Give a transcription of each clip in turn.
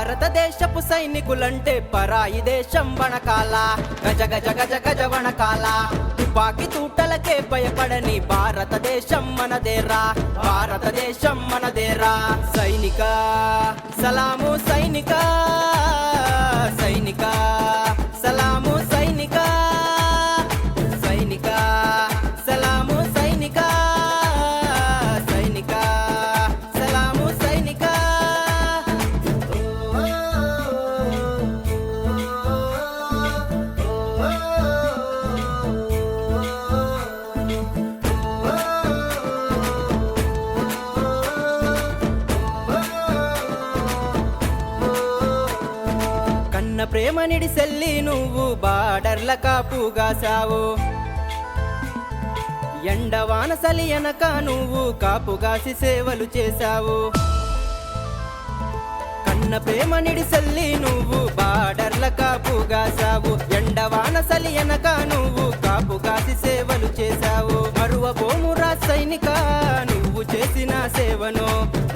భారతదేశపు సైనికులంటే పరాయి దేశం వణకాల, గజ గజ గజ గజ వణకాల. తుపాకి తూటలకే భయపడని భారతదేశం మనదేరా, భారతదేశం మనదేరా. సైనిక సలాము సైనిక, సైనిక సలాము సైనిక, సైనిక సలాము సైనిక, సైనిక సలాము సైనిక. కన్న ప్రేమ నిడిసెల్లి నువ్వు బార్డర్ల కాపుగాసావు, ఎండవాన సలి ఎనక నువ్వు కాపుగాసి సేవలు చేశావు. కన్న ప్రేమ నిడిసెల్లి నువ్వు బార్డర్ల కాపుగాసావు, ఎండవాన సలి ఎనక నువ్వు కాపుగాసి సేవలు చేశావు. మరువబోమురా సైనిక నువ్వు చేసిన సేవను,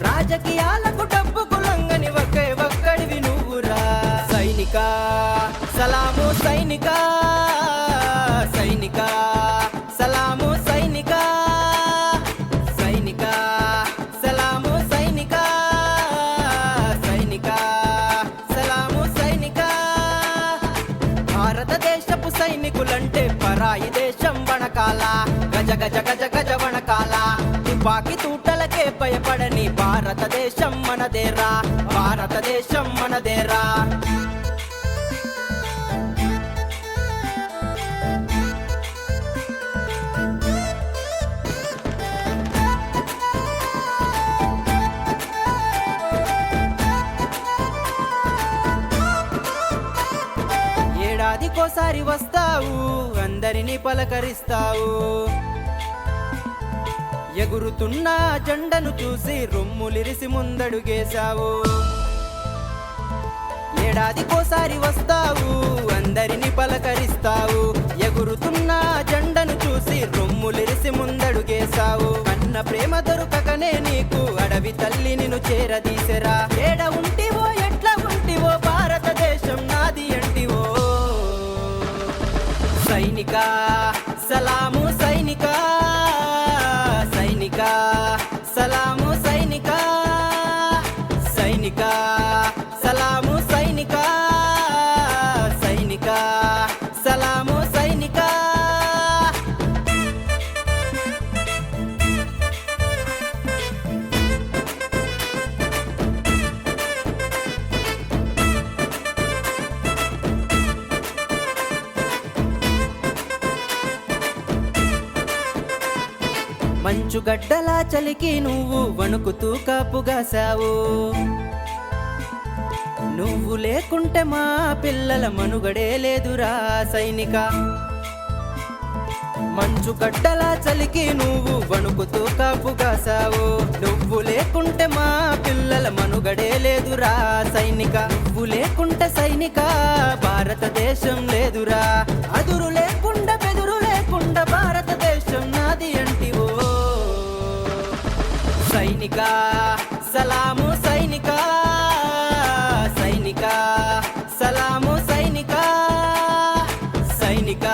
రాజకీయాలకు డబ్బుకు లొంగని ఒకే ఒక్కడివి నువ్వురా. సైనిక సలాము సైనిక, సైనిక సలాము సైనిక, సైనిక సలాము సైనిక, సైనిక సలాము సైనిక. భారతదేశపు సైనికులంటే పరాయి దేశం వణకాల, గజ గజ గజ గజ వణకాల. తుపాకి తూటలకే భయపడని భారతదేశం మనదేరా, భారతదేశం మనదేరా. ఏడాదికోసారి వస్తావు, అందరినీ పలకరిస్తావు. ఎగురుతున్న జెండను చూసి రొమ్ములిరిసి ముందడుగేశావు. ఏడాదికోసారి వస్తావు, అందరినీ పలకరిస్తావు. ఎగురుతున్న జెండను చూసి రొమ్ములిరిసి ముందడుగేశావు. కన్న ప్రేమ దొరకకనే నీకు అడవి తల్లి నిన్ను చేరదీసెరా. ఏడ ఉంటివో ఎట్లా ఉంటివో భారతదేశం నాది అంటివో. సైనిక సలాము సైనిక, సైనిక సలాము సైనిక, సైనిక సలాము సైనిక, సైనిక సలాము సైనిక. మంచు గడ్డలా చలికి నువ్వు వణుకుతూ కాపుగాసావు. నువ్వు లేకుంటే మా పిల్లల మనుగడే లేదురా సైనిక. మంచు గడ్డలా చలికి నువ్వు వణుకుతూ కాపుగాసావు. నువ్వు లేకుంటే మా పిల్లల మనుగడే లేదురా సైనిక. నువ్వు లేకుంటే సైనిక భారతదేశం లేదురా. అదురు లేకుండా బెదురు లేకుండా భారతదేశం నాది అంటివో. సైనిక సలాము సైనిక, సైనిక సలాము సైనిక, సైనిక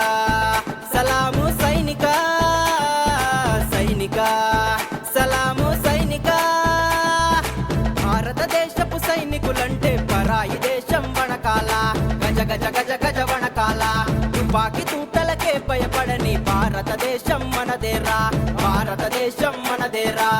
సలాము సైనిక, సైనిక సలాము సైనిక. భారతదేశపు సైనికులంటే పరాయి దేశం వణకాల, గజ గజ గజ గజ వణకాల. తుపాకి తూటలకే భయపడని భారతదేశం మనదేరా, భారతదేశం మనదేరా.